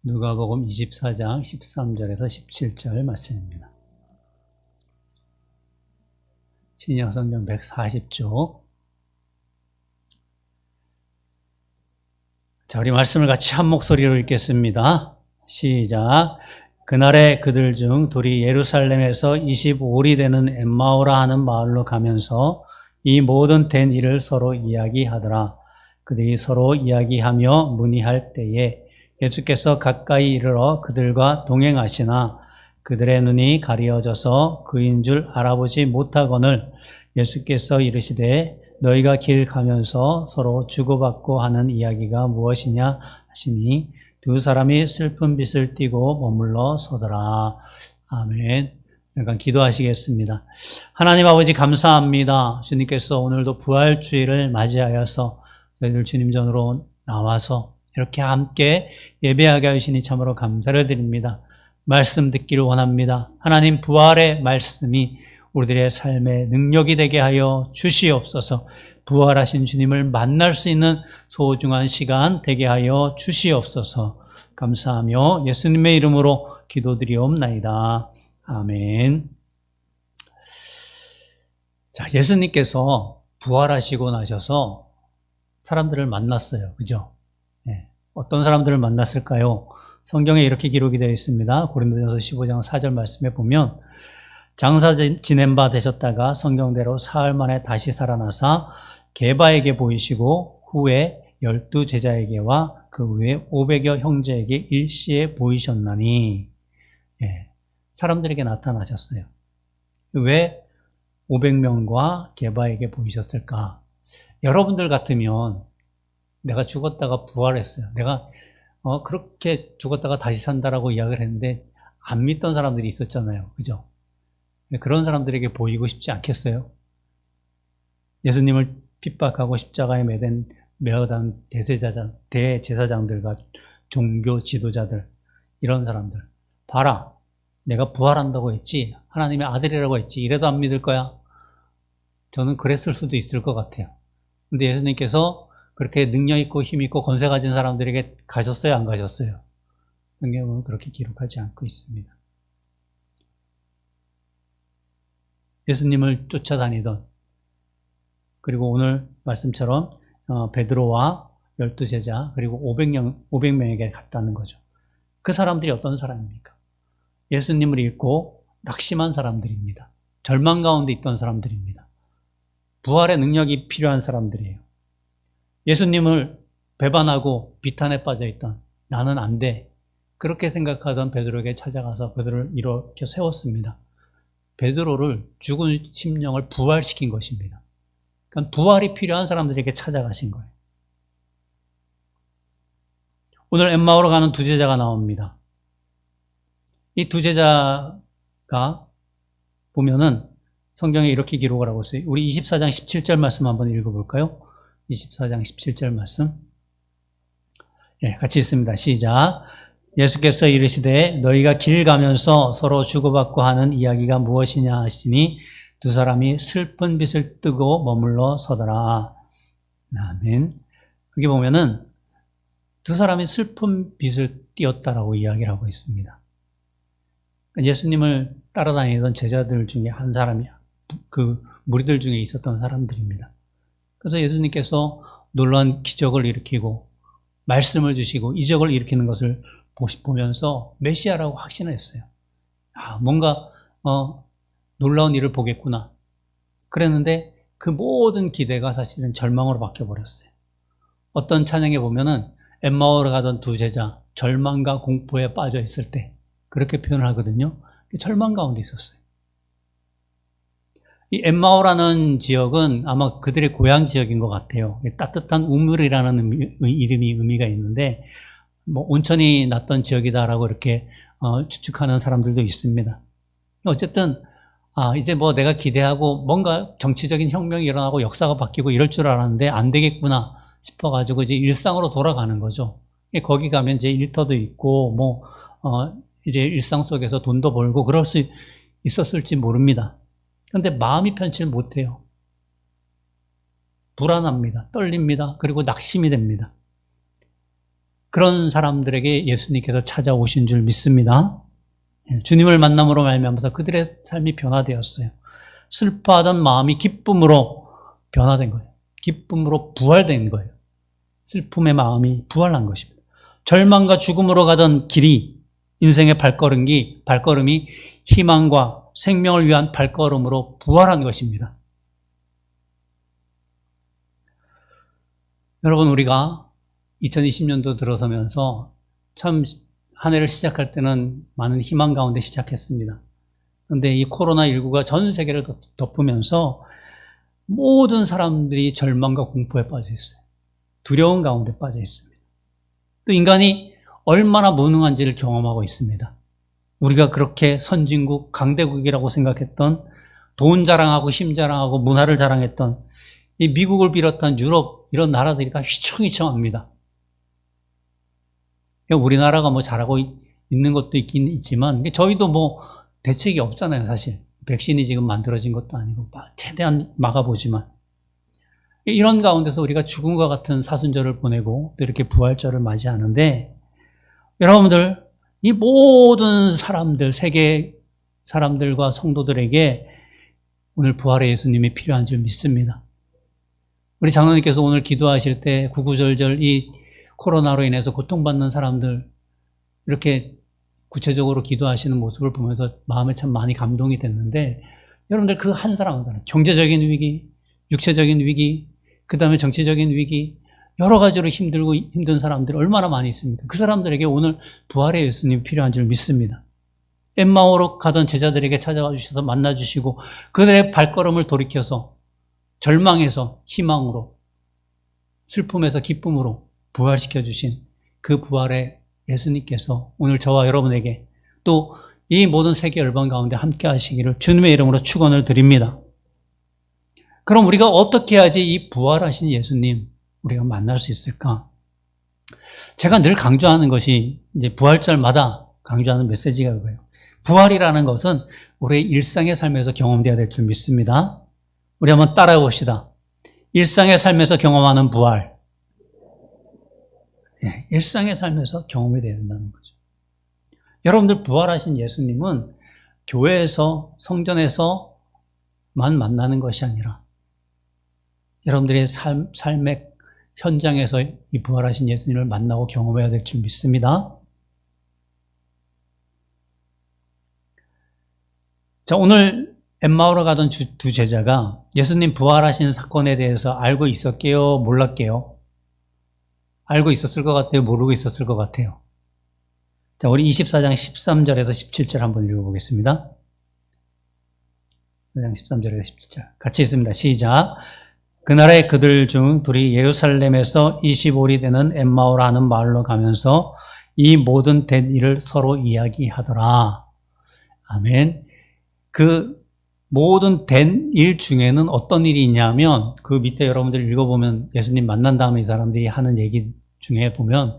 누가복음 24장 13절에서 17절 말씀입니다. 신약성경 140쪽. 자, 우리 말씀을 같이 한 목소리로 읽겠습니다. 시작. 그날에 그들 중 둘이 예루살렘에서 25里되는 엠마오라 하는 마을로 가면서 이 모든 된 일을 서로 이야기하더라. 그들이 서로 이야기하며 문의할 때에 예수께서 가까이 이르러 그들과 동행하시나 그들의 눈이 가리어져서 그인 줄 알아보지 못하거늘 예수께서 이르시되 너희가 길 가면서 서로 주고받고 하는 이야기가 무엇이냐 하시니 두 사람이 슬픈 빛을 띠고 머물러 서더라. 아멘. 잠깐 기도하시겠습니다. 하나님 아버지 감사합니다. 주님께서 오늘도 부활주일을 맞이하여서 저희들 주님 전으로 나와서 이렇게 함께 예배하게 하시니 참으로 감사를 드립니다. 말씀 듣기를 원합니다. 하나님 부활의 말씀이 우리들의 삶의 능력이 되게 하여 주시옵소서. 부활하신 주님을 만날 수 있는 소중한 시간 되게 하여 주시옵소서. 감사하며 예수님의 이름으로 기도드리옵나이다. 아멘. 자, 예수님께서 부활하시고 나셔서 사람들을 만났어요. 그죠? 네. 어떤 사람들을 만났을까요? 성경에 이렇게 기록이 되어 있습니다. 고린도전서 15장 4절 말씀에 보면 장사 지낸 바 되셨다가 성경대로 사흘 만에 다시 살아나사 게바에게 보이시고 후에 12 제자에게와 그 후에 500여 형제에게 일시에 보이셨나니. 예, 사람들에게 나타나셨어요. 왜 500명과 게바에게 보이셨을까? 여러분들 같으면 내가 죽었다가 부활했어요. 내가 그렇게 죽었다가 다시 산다라고 이야기를 했는데 안 믿던 사람들이 있었잖아요. 그죠? 그런 사람들에게 보이고 싶지 않겠어요? 예수님을 핍박하고 십자가에 매어단 대제사장들과 종교 지도자들, 이런 사람들. 봐라, 내가 부활한다고 했지, 하나님의 아들이라고 했지, 이래도 안 믿을 거야? 저는 그랬을 수도 있을 것 같아요. 근데 예수님께서 그렇게 능력 있고 힘 있고 권세 가진 사람들에게 가셨어요, 안 가셨어요? 성경은 그렇게 기록하지 않고 있습니다. 예수님을 쫓아다니던, 그리고 오늘 말씀처럼 베드로와 12 제자 그리고 500명에게 갔다는 거죠. 그 사람들이 어떤 사람입니까? 예수님을 잃고 낙심한 사람들입니다. 절망 가운데 있던 사람들입니다. 부활의 능력이 필요한 사람들이에요. 예수님을 배반하고 비탄에 빠져있던, 나는 안 돼, 그렇게 생각하던 베드로에게 찾아가서 베드로를 이렇게 세웠습니다. 베드로를 죽은 심령을 부활시킨 것입니다. 그러니까 부활이 필요한 사람들에게 찾아가신 거예요. 오늘 엠마오로 가는 두 제자가 나옵니다. 이 두 제자가 보면은 성경에 이렇게 기록을 하고 있어요. 우리 24장 17절 말씀 한번 읽어볼까요? 24장 17절 말씀. 예, 같이 읽습니다. 시작. 예수께서 이르시되 너희가 길 가면서 서로 주고받고 하는 이야기가 무엇이냐 하시니 두 사람이 슬픈 빛을 뜨고 머물러 서더라. 아멘. 여기 보면은 두 사람이 슬픈 빛을 띄었다라고 이야기를 하고 있습니다. 예수님을 따라다니던 제자들 중에 한 사람이 그 무리들 중에 있었던 사람들입니다. 그래서 예수님께서 놀라운 기적을 일으키고 말씀을 주시고 이적을 일으키는 것을 보면서 메시아라고 확신을 했어요. 아, 뭔가 놀라운 일을 보겠구나. 그랬는데 그 모든 기대가 사실은 절망으로 바뀌어버렸어요. 어떤 찬양에 보면은 엠마오로 가던 두 제자, 절망과 공포에 빠져 있을 때 그렇게 표현을 하거든요. 절망 가운데 있었어요. 이 엠마오라는 지역은 아마 그들의 고향 지역인 것 같아요. 따뜻한 우물이라는 이름이 의미가 있는데 뭐 온천이 났던 지역이다라고 이렇게 추측하는 사람들도 있습니다. 어쨌든 이제 뭐 내가 기대하고 뭔가 정치적인 혁명이 일어나고 역사가 바뀌고 이럴 줄 알았는데 안 되겠구나 싶어가지고 이제 일상으로 돌아가는 거죠. 거기 가면 이제 일터도 있고 뭐 이제 일상 속에서 돈도 벌고 그럴 수 있었을지 모릅니다. 그런데 마음이 편치 못해요. 불안합니다. 떨립니다. 그리고 낙심이 됩니다. 그런 사람들에게 예수님께서 찾아오신 줄 믿습니다. 주님을 만남으로 말미암아서 그들의 삶이 변화되었어요. 슬퍼하던 마음이 기쁨으로 변화된 거예요. 기쁨으로 부활된 거예요. 슬픔의 마음이 부활한 것입니다. 절망과 죽음으로 가던 길이, 인생의 발걸음이 희망과 생명을 위한 발걸음으로 부활한 것입니다. 여러분, 우리가 2020년도 들어서면서 참 한 해를 시작할 때는 많은 희망 가운데 시작했습니다. 그런데 이 코로나19가 전 세계를 덮으면서 모든 사람들이 절망과 공포에 빠져 있어요. 두려움 가운데 빠져 있습니다. 또 인간이 얼마나 무능한지를 경험하고 있습니다. 우리가 그렇게 선진국, 강대국이라고 생각했던, 돈 자랑하고 힘 자랑하고 문화를 자랑했던 이 미국을 비롯한 유럽 이런 나라들이 다 휘청휘청합니다. 우리나라가 뭐 잘하고 있는 것도 있긴 있지만 저희도 뭐 대책이 없잖아요, 사실. 백신이 지금 만들어진 것도 아니고 최대한 막아보지만 이런 가운데서 우리가 죽음과 같은 사순절을 보내고 또 이렇게 부활절을 맞이하는데, 여러분들, 이 모든 사람들, 세계 사람들과 성도들에게 오늘 부활의 예수님이 필요한 줄 믿습니다. 우리 장로님께서 오늘 기도하실 때 구구절절 이 코로나로 인해서 고통받는 사람들 이렇게 구체적으로 기도하시는 모습을 보면서 마음에 참 많이 감동이 됐는데, 여러분들 그 한 사람 한 사람, 경제적인 위기, 육체적인 위기, 그 다음에 정치적인 위기, 여러 가지로 힘들고 힘든 사람들 얼마나 많이 있습니다. 그 사람들에게 오늘 부활의 예수님이 필요한 줄 믿습니다. 엠마오로 가던 제자들에게 찾아와 주셔서 만나주시고 그들의 발걸음을 돌이켜서 절망에서 희망으로, 슬픔에서 기쁨으로 부활시켜 주신 그 부활의 예수님께서 오늘 저와 여러분에게 또 이 모든 세계 열방 가운데 함께 하시기를 주님의 이름으로 축원을 드립니다. 그럼 우리가 어떻게 해야지 이 부활하신 예수님 우리가 만날 수 있을까? 제가 늘 강조하는 것이 이제 부활절마다 강조하는 메시지가 그거예요. 부활이라는 것은 우리의 일상의 삶에서 경험되어야 될 줄 믿습니다. 우리 한번 따라해 봅시다. 일상의 삶에서 경험하는 부활. 일상의 삶에서 경험이 되어야 된다는 거죠. 여러분들 부활하신 예수님은 교회에서, 성전에서만 만나는 것이 아니라 여러분들의 삶의 현장에서 이 부활하신 예수님을 만나고 경험해야 될 줄 믿습니다. 자, 오늘 엠마오로 가던 두 제자가 예수님 부활하신 사건에 대해서 알고 있었게요? 몰랐게요? 알고 있었을 것 같아요? 모르고 있었을 것 같아요? 자, 우리 24장 13절에서 17절 한번 읽어보겠습니다. 24장 13절에서 17절. 같이 읽습니다. 시작. 그날에 그들 중 둘이 예루살렘에서 25리 되는 엠마오라 하는 마을로 가면서 이 모든 된 일을 서로 이야기하더라. 아멘. 그 모든 된 일 중에는 어떤 일이 있냐면 그 밑에 여러분들 읽어보면 예수님 만난 다음에 이 사람들이 하는 얘기 중에 보면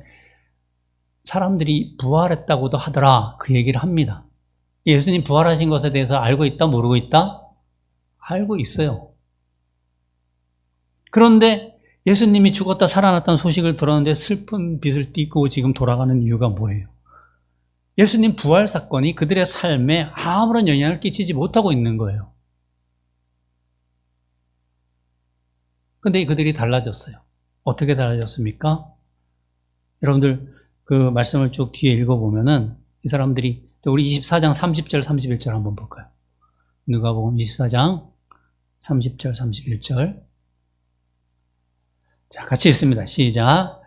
사람들이 부활했다고도 하더라, 그 얘기를 합니다. 예수님 부활하신 것에 대해서 알고 있다, 모르고 있다? 알고 있어요. 그런데 예수님이 죽었다 살아났다는 소식을 들었는데 슬픈 빛을 띠고 지금 돌아가는 이유가 뭐예요? 예수님 부활 사건이 그들의 삶에 아무런 영향을 끼치지 못하고 있는 거예요. 그런데 그들이 달라졌어요. 어떻게 달라졌습니까? 여러분들 그 말씀을 쭉 뒤에 읽어보면은 이 사람들이, 또 우리 24장 30절 31절 한번 볼까요? 누가복음 24장 30절 31절. 자, 같이 읽습니다. 시작.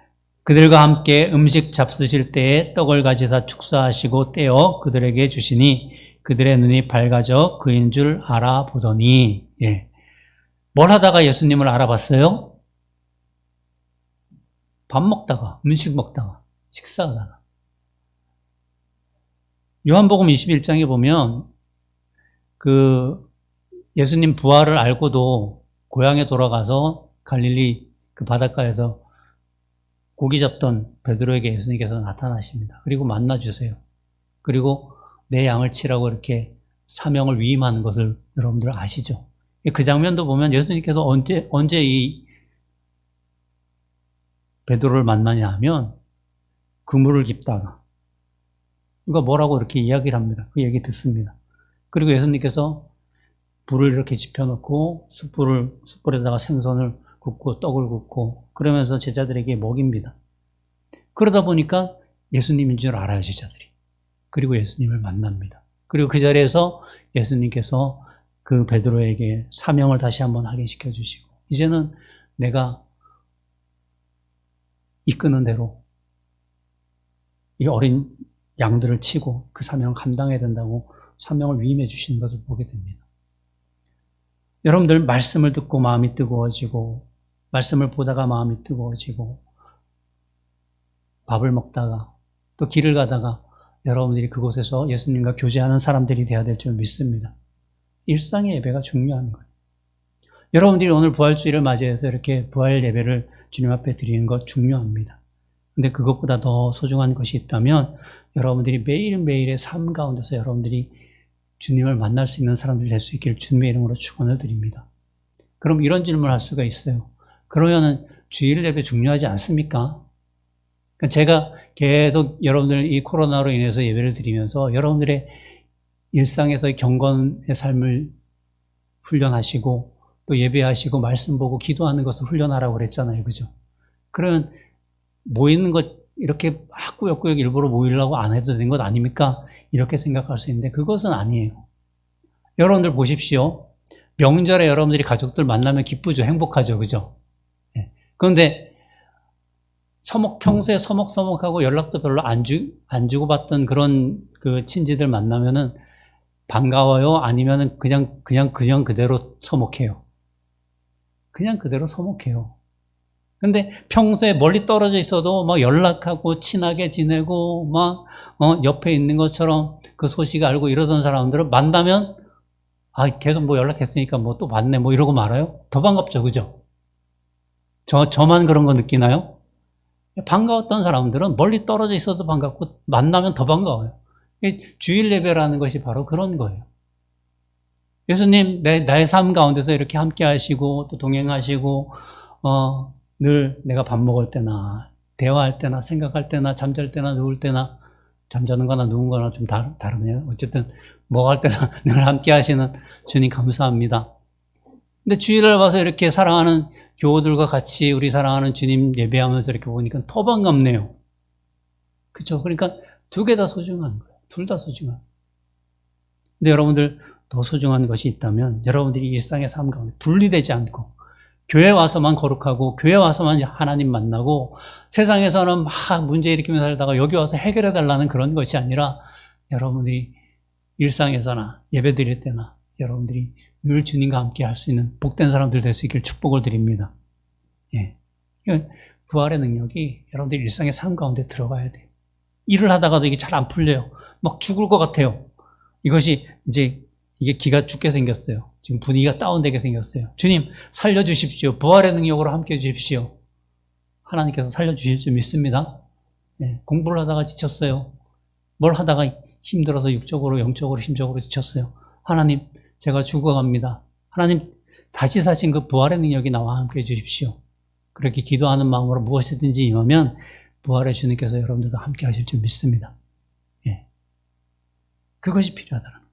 그들과 함께 음식 잡수실 때에 떡을 가지사 축사하시고 떼어 그들에게 주시니 그들의 눈이 밝아져 그인 줄 알아보더니. 예. 뭘 하다가 예수님을 알아봤어요? 밥 먹다가, 음식 먹다가, 식사하다가. 요한복음 21장에 보면 그 예수님 부활을 알고도 고향에 돌아가서 갈릴리 그 바닷가에서 고기 잡던 베드로에게 예수님께서 나타나십니다. 그리고 만나주세요. 그리고 내 양을 치라고 이렇게 사명을 위임하는 것을 여러분들 아시죠? 그 장면도 보면 예수님께서 언제 이 베드로를 만나냐 하면 그물을 깁다가. 이거 뭐라고 이렇게 이야기를 합니다. 그 얘기 듣습니다. 그리고 예수님께서 불을 이렇게 지펴놓고 숯불에다가 생선을 굽고 떡을 굽고 그러면서 제자들에게 먹입니다. 그러다 보니까 예수님인 줄 알아요, 제자들이. 그리고 예수님을 만납니다. 그리고 그 자리에서 예수님께서 그 베드로에게 사명을 다시 한번 확인시켜 주시고 이제는 내가 이끄는 대로 이 어린 양들을 치고 그 사명을 감당해야 된다고 사명을 위임해 주시는 것을 보게 됩니다. 여러분들 말씀을 듣고 마음이 뜨거워지고 말씀을 보다가 마음이 뜨거워지고 밥을 먹다가 또 길을 가다가 여러분들이 그곳에서 예수님과 교제하는 사람들이 되어야 될 줄 믿습니다. 일상의 예배가 중요한 거예요. 여러분들이 오늘 부활주일을 맞이해서 이렇게 부활 예배를 주님 앞에 드리는 것 중요합니다. 근데 그것보다 더 소중한 것이 있다면 여러분들이 매일매일의 삶 가운데서 여러분들이 주님을 만날 수 있는 사람들이 될 수 있기를 주님의 이름으로 축원을 드립니다. 그럼 이런 질문을 할 수가 있어요. 그러면은 주일 예배 중요하지 않습니까? 그러니까 제가 계속 여러분들 이 코로나로 인해서 예배를 드리면서 여러분들의 일상에서의 경건의 삶을 훈련하시고 또 예배하시고 말씀 보고 기도하는 것을 훈련하라고 그랬잖아요. 그죠? 그러면 모이는 것 이렇게 막 꾸역꾸역 일부러 모이려고 안 해도 되는 것 아닙니까? 이렇게 생각할 수 있는데 그것은 아니에요. 여러분들 보십시오. 명절에 여러분들이 가족들 만나면 기쁘죠. 행복하죠. 그죠? 네. 그런데 평소에 서먹서먹하고 연락도 별로 안 주고받던 그런 그 친지들 만나면은 반가워요? 아니면은 그냥 그대로 서먹해요. 그냥 그대로 서먹해요. 근데 평소에 멀리 떨어져 있어도 막 연락하고 친하게 지내고 막 옆에 있는 것처럼 그 소식 알고 이러던 사람들은 만나면 계속 뭐 연락했으니까 뭐 또 봤네 뭐 이러고 말아요. 더 반갑죠. 그죠? 저만 그런 거 느끼나요? 반가웠던 사람들은 멀리 떨어져 있어도 반갑고 만나면 더 반가워요. 주일 예배라는 것이 바로 그런 거예요. 예수님 나의 삶 가운데서 이렇게 함께 하시고 또 동행하시고 늘 내가 밥 먹을 때나 대화할 때나 생각할 때나 잠잘 때나 누울 때나 잠자는 거나 누운 거나 좀 다르네요. 어쨌든 뭐 할 때나 늘 함께 하시는 주님 감사합니다. 근데 주일을 와서 이렇게 사랑하는 교우들과 같이 우리 사랑하는 주님 예배하면서 이렇게 보니까 더 반갑네요. 그렇죠? 그러니까 두 개 다 소중한 거예요. 둘 다 소중한. 근데 여러분들 더 소중한 것이 있다면 여러분들이 일상의 삶 가운데 분리되지 않고 교회 와서만 거룩하고 교회 와서만 하나님 만나고 세상에서는 막 문제 일으키며 살다가 여기 와서 해결해 달라는 그런 것이 아니라 여러분들이 일상에서나 예배 드릴 때나 여러분들이 늘 주님과 함께 할 수 있는 복된 사람들 될 수 있길 축복을 드립니다. 예. 부활의 능력이 여러분들 일상의 삶 가운데 들어가야 돼요. 일을 하다가도 이게 잘 안 풀려요. 막 죽을 것 같아요. 이것이 이게 기가 죽게 생겼어요. 지금 분위기가 다운되게 생겼어요. 주님 살려주십시오. 부활의 능력으로 함께해 주십시오. 하나님께서 살려주실 줄 믿습니다. 네, 공부를 하다가 지쳤어요. 뭘 하다가 힘들어서 육적으로 영적으로 심적으로 지쳤어요. 하나님 제가 죽어갑니다. 하나님 다시 사신 그 부활의 능력이 나와 함께해 주십시오. 그렇게 기도하는 마음으로 무엇이든지 임하면 부활의 주님께서 여러분들과 함께 하실 줄 믿습니다. 예. 그것이 필요하다는 거예요.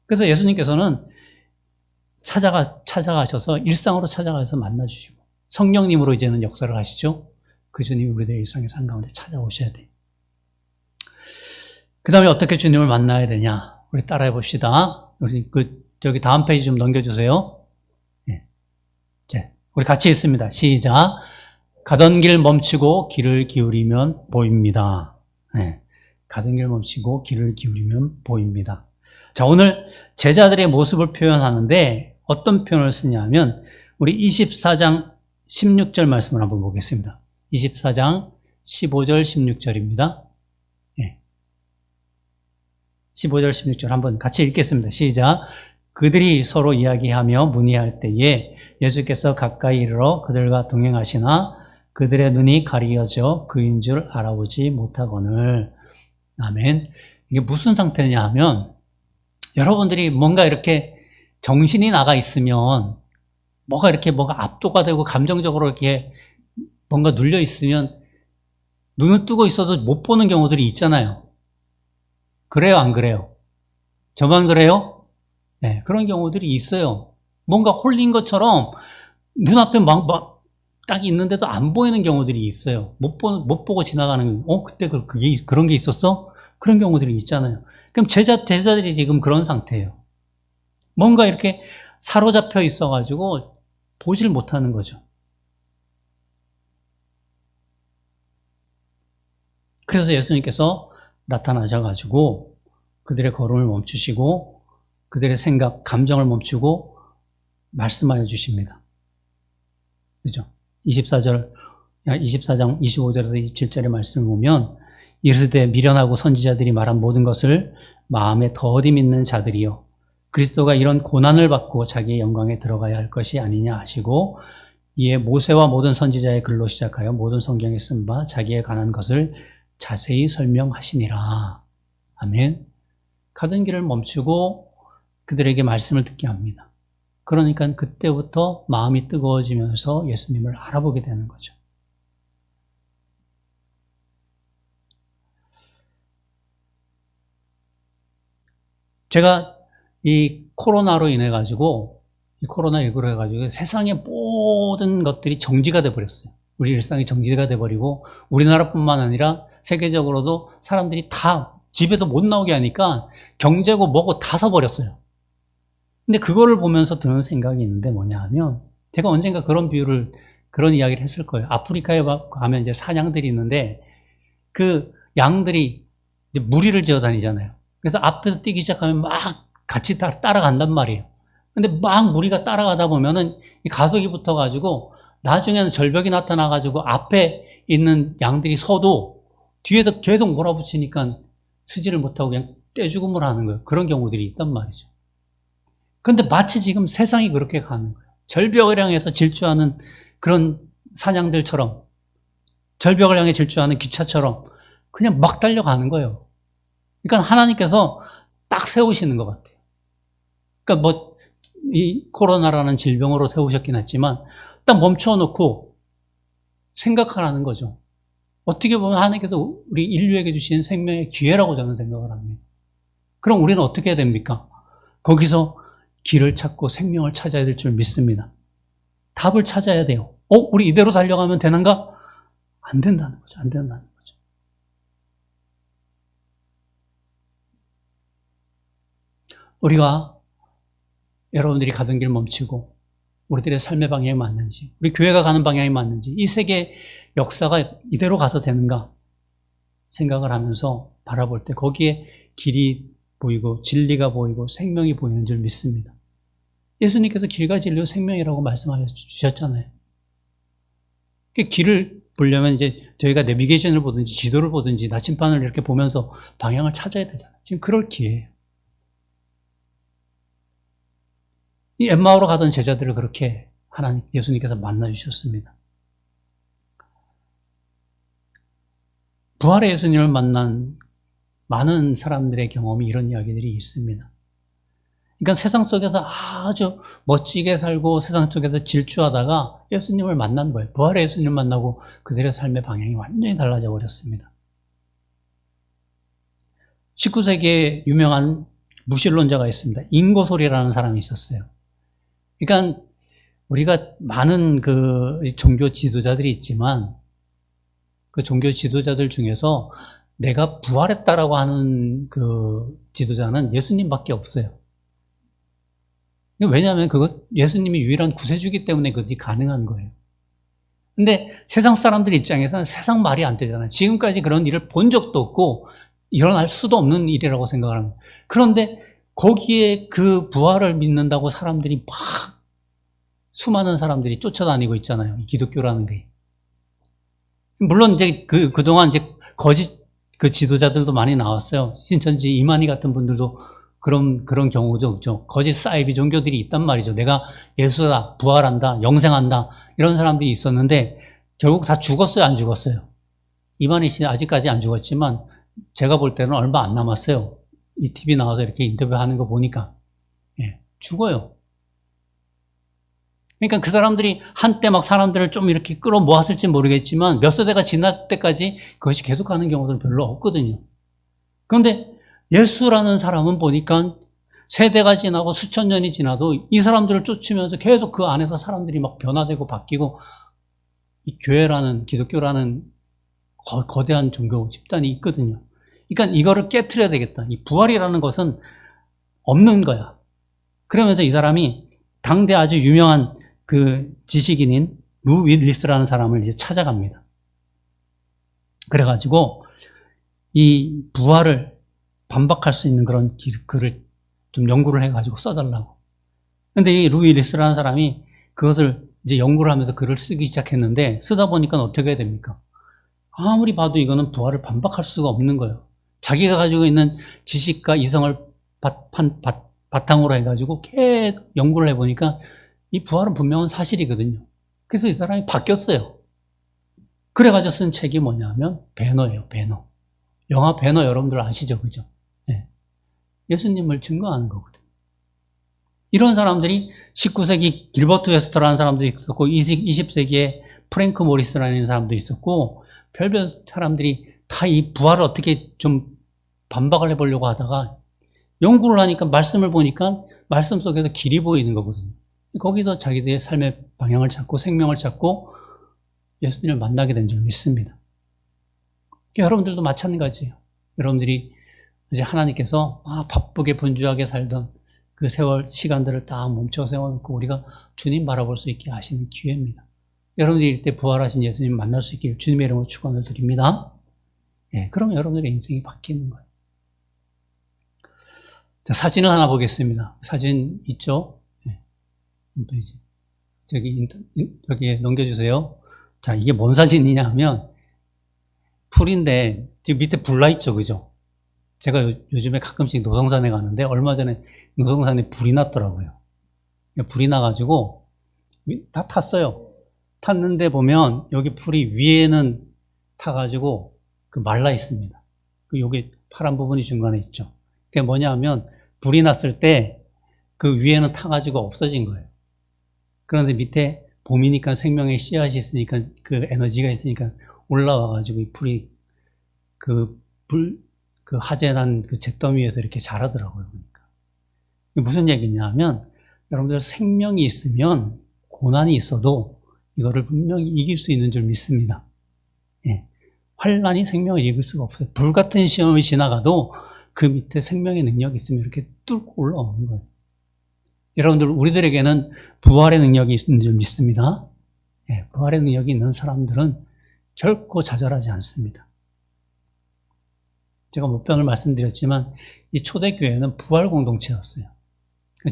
그래서 예수님께서는 찾아가셔서 일상으로 찾아가서 만나주시고 성령님으로 이제는 역사를 하시죠. 그 주님이 우리들의 일상의 삶 가운데 찾아오셔야 돼요. 그 다음에 어떻게 주님을 만나야 되냐? 우리 따라해 봅시다. 우리 저기 다음 페이지 좀 넘겨주세요. 예. 우리 같이 읽습니다. 시작. 가던 길 멈추고 귀를 기울이면 보입니다. 예. 가던 길 멈추고 귀를 기울이면 보입니다. 자, 오늘 제자들의 모습을 표현하는데 어떤 표현을 쓰냐면 우리 24장 16절 말씀을 한번 보겠습니다. 24장 15절 16절입니다. 예. 15절 16절 한번 같이 읽겠습니다. 시작. 그들이 서로 이야기하며 문의할 때에 예수께서 가까이 이르러 그들과 동행하시나 그들의 눈이 가리어져 그인 줄 알아보지 못하거늘. 아멘. 이게 무슨 상태냐 하면 여러분들이 뭔가 이렇게 정신이 나가 있으면 뭐가 압도가 되고 감정적으로 이렇게 뭔가 눌려 있으면 눈을 뜨고 있어도 못 보는 경우들이 있잖아요. 그래요, 안 그래요? 저만 그래요? 네, 그런 경우들이 있어요. 뭔가 홀린 것처럼 눈앞에 딱 있는데도 안 보이는 경우들이 있어요. 못 보고 지나가는, 그때 그런 게 있었어? 그런 경우들이 있잖아요. 그럼 제자들이 지금 그런 상태예요. 뭔가 이렇게 사로잡혀 있어가지고 보질 못하는 거죠. 그래서 예수님께서 나타나셔가지고 그들의 걸음을 멈추시고 그들의 생각, 감정을 멈추고 말씀하여 주십니다. 그죠? 24장 25절에서 27절의 말씀을 보면 이르되 미련하고 선지자들이 말한 모든 것을 마음에 더디 믿는 자들이요 그리스도가 이런 고난을 받고 자기의 영광에 들어가야 할 것이 아니냐 하시고 이에 모세와 모든 선지자의 글로 시작하여 모든 성경에 쓴 바 자기에 관한 것을 자세히 설명하시니라. 아멘. 가던 길을 멈추고 그들에게 말씀을 듣게 합니다. 그러니까 그때부터 마음이 뜨거워지면서 예수님을 알아보게 되는 거죠. 제가 이 코로나로 인해 가지고 이 코로나19로 해가지고 세상의 모든 것들이 정지가 돼버렸어요. 우리 일상이 정지가 돼버리고 우리나라뿐만 아니라 세계적으로도 사람들이 다 집에서 못 나오게 하니까 경제고 뭐고 다 서버렸어요. 근데 그거를 보면서 드는 생각이 있는데 뭐냐 하면 제가 언젠가 그런 이야기를 했을 거예요. 아프리카에 가면 이제 사냥들이 있는데 그 양들이 이제 무리를 지어 다니잖아요. 그래서 앞에서 뛰기 시작하면 막 같이 따라간단 말이에요. 근데 막 무리가 따라가다 보면은 이 가속이 붙어가지고 나중에는 절벽이 나타나가지고 앞에 있는 양들이 서도 뒤에서 계속 몰아붙이니까 쓰지를 못하고 그냥 떼죽음을 하는 거예요. 그런 경우들이 있단 말이죠. 근데 마치 지금 세상이 그렇게 가는 거예요. 절벽을 향해서 질주하는 그런 사냥들처럼 절벽을 향해 질주하는 기차처럼 그냥 막 달려가는 거예요. 그러니까 하나님께서 딱 세우시는 것 같아요. 그러니까 이 코로나라는 질병으로 세우셨긴 했지만 딱 멈춰놓고 생각하라는 거죠. 어떻게 보면 하나님께서 우리 인류에게 주신 생명의 기회라고 저는 생각을 합니다. 그럼 우리는 어떻게 해야 됩니까? 거기서 길을 찾고 생명을 찾아야 될 줄 믿습니다. 답을 찾아야 돼요. 우리 이대로 달려가면 되는가? 안 된다는 거죠. 안 된다는 거죠. 우리가 여러분들이 가던 길 멈추고 우리들의 삶의 방향이 맞는지, 우리 교회가 가는 방향이 맞는지, 이 세계 역사가 이대로 가서 되는가 생각을 하면서 바라볼 때 거기에 길이 보이고 진리가 보이고 생명이 보이는 줄 믿습니다. 예수님께서 길과 진리와 생명이라고 말씀하여 주셨잖아요. 길을 보려면 이제 저희가 내비게이션을 보든지 지도를 보든지 나침반을 이렇게 보면서 방향을 찾아야 되잖아요. 지금 그럴 기회예요. 이 엠마오로 가던 제자들을 그렇게 예수님께서 만나주셨습니다. 부활의 예수님을 만난 많은 사람들의 경험이 이런 이야기들이 있습니다. 그러니까 세상 속에서 아주 멋지게 살고 세상 속에서 질주하다가 예수님을 만난 거예요. 부활의 예수님을 만나고 그들의 삶의 방향이 완전히 달라져 버렸습니다. 19세기에 유명한 무신론자가 있습니다. 인고솔이라는 사람이 있었어요. 그러니까 우리가 많은 그 종교 지도자들이 있지만 그 종교 지도자들 중에서 내가 부활했다라고 하는 그 지도자는 예수님밖에 없어요. 왜냐하면 예수님이 유일한 구세주기 때문에 그것이 가능한 거예요. 근데 세상 사람들 입장에서는 세상 말이 안 되잖아요. 지금까지 그런 일을 본 적도 없고 일어날 수도 없는 일이라고 생각을 합니다. 그런데 거기에 그 부활을 믿는다고 사람들이 막 수많은 사람들이 쫓아다니고 있잖아요. 이 기독교라는 게. 물론 이제 그동안 이제 거짓 그 지도자들도 많이 나왔어요. 신천지 이만희 같은 분들도 그런 경우도 없죠. 거짓 사이비 종교들이 있단 말이죠. 내가 예수다, 부활한다, 영생한다 이런 사람들이 있었는데 결국 다 죽었어요, 안 죽었어요? 이만희 씨는 아직까지 안 죽었지만 제가 볼 때는 얼마 안 남았어요. 이 TV 나와서 이렇게 인터뷰하는 거 보니까 죽어요. 그러니까 그 사람들이 한때 막 사람들을 좀 이렇게 끌어모았을지 모르겠지만 몇 세대가 지날 때까지 그것이 계속 가는 경우들은 별로 없거든요. 그런데 예수라는 사람은 보니까 세대가 지나고 수천 년이 지나도 이 사람들을 쫓으면서 계속 그 안에서 사람들이 막 변화되고 바뀌고, 이 교회라는, 기독교라는 거대한 종교 집단이 있거든요. 그러니까 이거를 깨트려야 되겠다. 이 부활이라는 것은 없는 거야. 그러면서 이 사람이 당대 아주 유명한 그 지식인인 루 윌리스라는 사람을 이제 찾아갑니다. 그래가지고 이 부활을 반박할 수 있는 그런 글을 좀 연구를 해가지고 써달라고. 근데 이 루 윌리스라는 사람이 그것을 이제 연구를 하면서 글을 쓰기 시작했는데, 쓰다 보니까 어떻게 해야 됩니까? 아무리 봐도 이거는 부활을 반박할 수가 없는 거예요. 자기가 가지고 있는 지식과 이성을 바탕으로 해가지고 계속 연구를 해보니까 이 부활은 분명한 사실이거든요. 그래서 이 사람이 바뀌었어요. 그래가지고 쓴 책이 뭐냐면 배너예요, 배너. 영화 배너 여러분들 아시죠? 그죠? 네. 예수님을 증거하는 거거든요. 이런 사람들이 19세기 길버트 웨스터라는 사람도 있었고, 20세기에 프랭크 모리스라는 사람도 있었고, 별별 사람들이 다 이 부활을 어떻게 좀 반박을 해보려고 하다가 연구를 하니까, 말씀을 보니까 말씀 속에서 길이 보이는 거거든요. 거기서 자기들의 삶의 방향을 찾고 생명을 찾고 예수님을 만나게 된 줄 믿습니다. 여러분들도 마찬가지예요. 여러분들이 이제 하나님께서 바쁘게 분주하게 살던 그 세월 시간들을 딱 멈춰 세워놓고 우리가 주님 바라볼 수 있게 하시는 기회입니다. 여러분들이 이때 부활하신 예수님 만날 수 있길 주님의 이름으로 축원을 드립니다. 예, 그러면 여러분들의 인생이 바뀌는 거예요. 자, 사진을 하나 보겠습니다. 사진 있죠? 예, 여기 넘겨주세요. 자, 이게 뭔 사진이냐 하면 풀인데 지금 밑에 불나 있죠, 그죠? 제가 요즘에 가끔씩 노성산에 가는데 얼마 전에 노성산에 불이 났더라고요. 불이 나가지고 다 탔어요. 탔는데 보면 여기 풀이 위에는 타가지고 그 말라 있습니다. 여기 파란 부분이 중간에 있죠. 그게 뭐냐 하면 불이 났을 때 그 위에는 타가지고 없어진 거예요. 그런데 밑에 봄이니까 생명의 씨앗이 있으니까 그 에너지가 있으니까 올라와가지고 이 풀이 그 화재난 그 잿더미에서 이렇게 자라더라고요. 그러니까. 무슨 얘기냐 하면 여러분들 생명이 있으면 고난이 있어도 이거를 분명히 이길 수 있는 줄 믿습니다. 예. 환난이 생명을 이길 수가 없어요. 불같은 시험이 지나가도 그 밑에 생명의 능력이 있으면 이렇게 뚫고 올라오는 거예요. 여러분들, 우리들에게는 부활의 능력이 있는 줄 믿습니다. 예. 부활의 능력이 있는 사람들은 결코 좌절하지 않습니다. 제가 몇 번을 말씀드렸지만 이 초대교회는 부활 공동체였어요.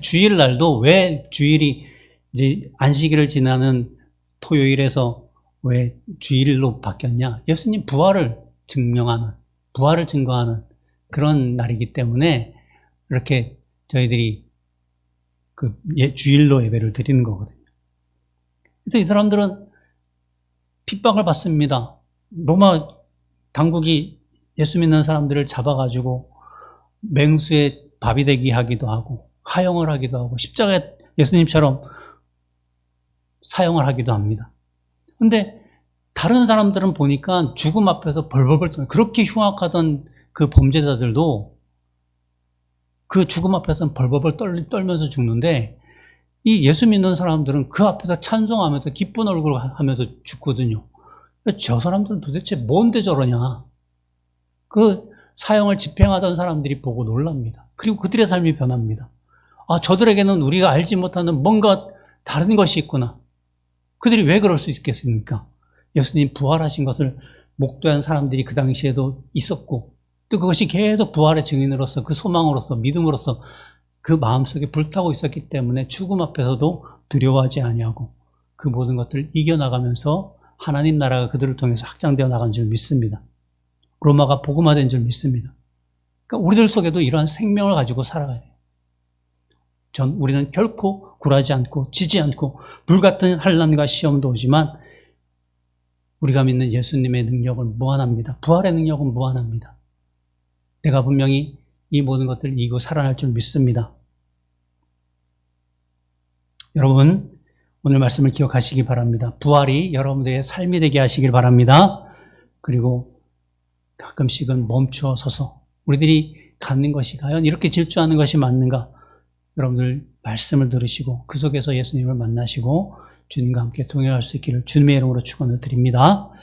주일날도 왜 주일이 이제 안식일을 지나는 토요일에서 왜 주일로 바뀌었냐? 예수님 부활을 증명하는, 부활을 증거하는 그런 날이기 때문에 이렇게 저희들이 그 주일로 예배를 드리는 거거든요. 그래서 이 사람들은 핍박을 받습니다. 로마 당국이 예수 믿는 사람들을 잡아가지고 맹수의 밥이 되게 하기도 하고 화형을 하기도 하고 십자가에 예수님처럼 사형을 하기도 합니다. 근데 다른 사람들은 보니까 죽음 앞에서 벌벌벌 떨고, 그렇게 흉악하던 그 범죄자들도 그 죽음 앞에서는 벌벌벌 떨면서 죽는데, 이 예수 믿는 사람들은 그 앞에서 찬송하면서 기쁜 얼굴 하면서 죽거든요. 저 사람들은 도대체 뭔데 저러냐? 그 사형을 집행하던 사람들이 보고 놀랍니다. 그리고 그들의 삶이 변합니다. 저들에게는 우리가 알지 못하는 뭔가 다른 것이 있구나. 그들이 왜 그럴 수 있겠습니까? 예수님 부활하신 것을 목도한 사람들이 그 당시에도 있었고, 또 그것이 계속 부활의 증인으로서, 그 소망으로서, 믿음으로서 그 마음속에 불타고 있었기 때문에 죽음 앞에서도 두려워하지 아니하고 그 모든 것들을 이겨나가면서 하나님 나라가 그들을 통해서 확장되어 나간 줄 믿습니다. 로마가 복음화된 줄 믿습니다. 그러니까 우리들 속에도 이러한 생명을 가지고 살아가야 돼요. 우리는 결코 굴하지 않고 지지 않고 불같은 환난과 시험도 오지만 우리가 믿는 예수님의 능력은 무한합니다. 부활의 능력은 무한합니다. 내가 분명히 이 모든 것들을 이기고 살아날 줄 믿습니다. 여러분, 오늘 말씀을 기억하시기 바랍니다. 부활이 여러분들의 삶이 되게 하시길 바랍니다. 그리고 가끔씩은 멈추어 서서 우리들이 갖는 것이 과연 이렇게 질주하는 것이 맞는가? 여러분들 말씀을 들으시고 그 속에서 예수님을 만나시고 주님과 함께 동행할 수 있기를 주님의 이름으로 축원을 드립니다.